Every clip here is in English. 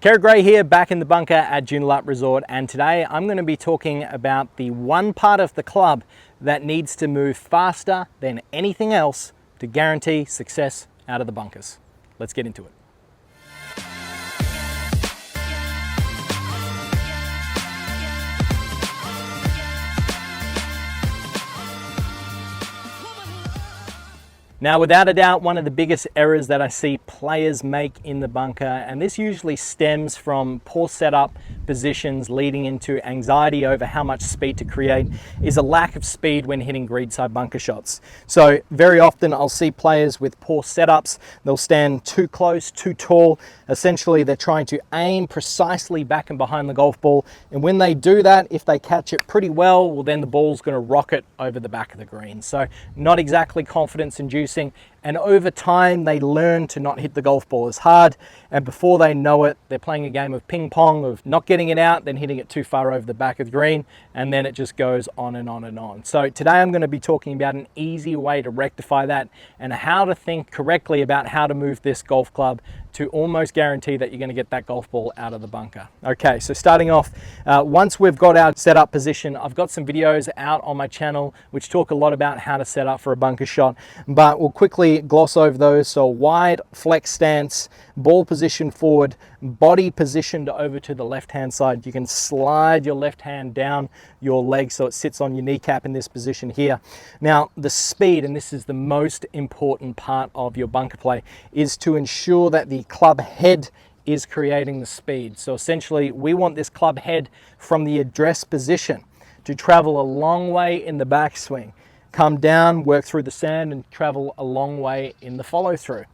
Kerrod here, back in the bunker at Joondalup Resort, and today I'm going to be talking about the one part of the club that needs to move faster than anything else to guarantee success out of the bunkers. Let's get into it. Now, without a doubt, one of the biggest errors that I see players make in the bunker, and this usually stems from poor setup positions leading into anxiety over how much speed to create, is a lack of speed when hitting greenside bunker shots. So very often I'll see players with poor setups. They'll stand too close, too tall. Essentially, they're trying to aim precisely back and behind the golf ball. And when they do that, if they catch it pretty well, then the ball's going to rocket over the back of the green. So not exactly confidence inducing. And over time, they learn to not hit the golf ball as hard. And before they know it, they're playing a game of ping pong, of not getting it out, then hitting it too far over the back of the green. And then it just goes on and on and on. So today I'm going to be talking about an easy way to rectify that and how to think correctly about how to move this golf club to almost guarantee that you're going to get that golf ball out of the bunker. Okay, so starting off, once we've got our setup position, I've got some videos out on my channel which talk a lot about how to set up for a bunker shot, but we'll quickly gloss over those. So wide flex stance, ball position forward, body positioned over to the left hand side. You can slide your left hand down your leg so it sits on your kneecap in this position here. Now the speed, and this is the most important part of your bunker play, is to ensure that the club head is creating the speed. So essentially we want this club head from the address position to travel a long way in the backswing, come down, work through the sand, and travel a long way in the follow through.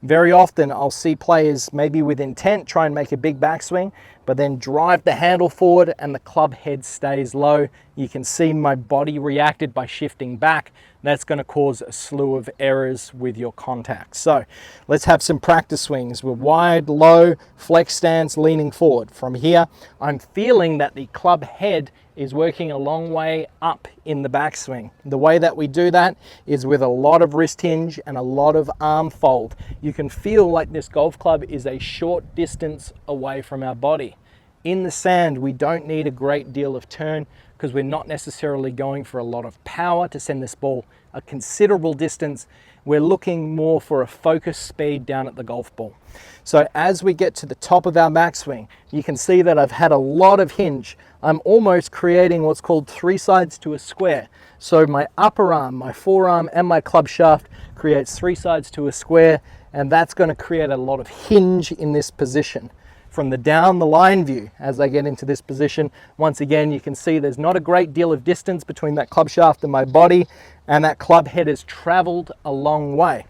Very often I'll see players maybe with intent try and make a big backswing, but then drive the handle forward and the club head stays low. You can see my body reacted by shifting back. That's going to cause a slew of errors with your contact. So let's have some practice swings. We're wide, low, flex stance, leaning forward. From here, I'm feeling that the club head is working a long way up in the backswing. The way that we do that is with a lot of wrist hinge and a lot of arm fold. You can feel like this golf club is a short distance away from our body. In the sand, we don't need a great deal of turn because we're not necessarily going for a lot of power to send this ball a considerable distance. We're looking more for a focus speed down at the golf ball. So as we get to the top of our backswing, you can see that I've had a lot of hinge. I'm almost creating what's called three sides to a square. So my upper arm, my forearm, and my club shaft creates three sides to a square, and that's going to create a lot of hinge in this position. From the down the line view, as I get into this position, once again, you can see there's not a great deal of distance between that club shaft and my body, and that club head has traveled a long way.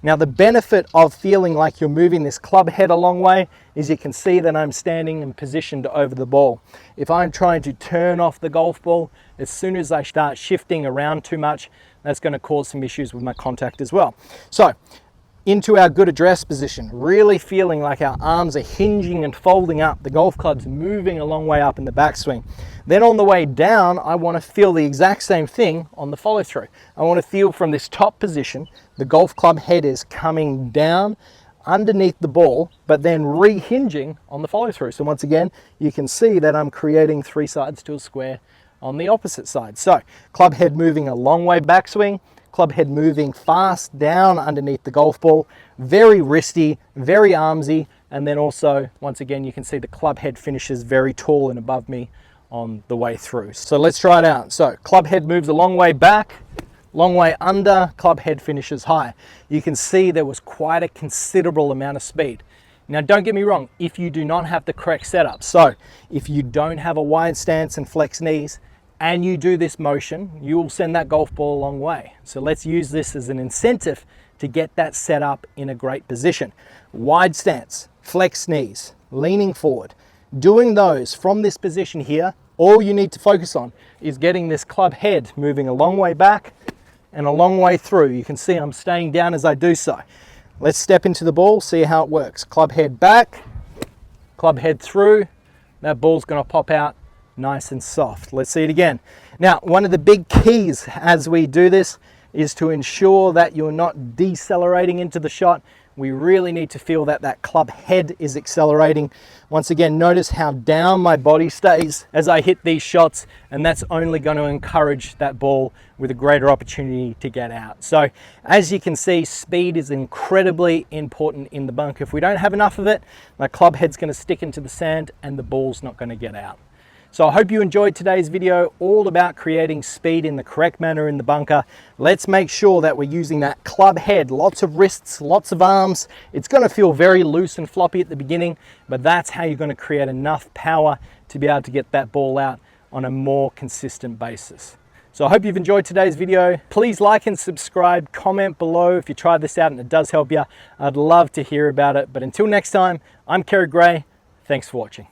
Now, the benefit of feeling like you're moving this club head a long way is you can see that I'm standing and positioned over the ball. If I'm trying to turn off the golf ball, as soon as I start shifting around too much, that's going to cause some issues with my contact as well. So, into our good address position, really feeling like our arms are hinging and folding up. The golf club's moving a long way up in the backswing. Then on the way down, I want to feel the exact same thing on the follow through. I want to feel from this top position, the golf club head is coming down underneath the ball, but then re-hinging on the follow through. So once again, you can see that I'm creating three sides to a square on the opposite side. So club head moving a long way backswing, club head moving fast down underneath the golf ball, very wristy, very armsy, and then also, once again, you can see the club head finishes very tall and above me on the way through. So let's try it out. So club head moves a long way back, long way under, club head finishes high. You can see there was quite a considerable amount of speed. Now, don't get me wrong, if you do not have the correct setup, so if you don't have a wide stance and flex knees, and you do this motion, you will send that golf ball a long way. So let's use this as an incentive to get that set up in a great position. Wide stance, flex knees, leaning forward. Doing those from this position here, all you need to focus on is getting this club head moving a long way back and a long way through. You can see I'm staying down as I do so. Let's step into the ball, see how it works. Club head back, club head through. That ball's going to pop out nice and soft. Let's see it again. Now, one of the big keys as we do this is to ensure that you're not decelerating into the shot We really need to feel that that club head is accelerating. Once again, notice how down my body stays as I hit these shots, and that's only going to encourage that ball with a greater opportunity to get out. So as you can see, speed is incredibly important in the bunker. If we don't have enough of it, my club head's going to stick into the sand and the ball's not going to get out. So I hope you enjoyed today's video, all about creating speed in the correct manner in the bunker. Let's make sure that we're using that club head, lots of wrists, lots of arms. It's going to feel very loose and floppy at the beginning, but that's how you're going to create enough power to be able to get that ball out on a more consistent basis. So I hope you've enjoyed today's video. Please like and subscribe, comment below if you try this out and it does help you. I'd love to hear about it. But until next time, I'm Kerrod Gray. Thanks for watching.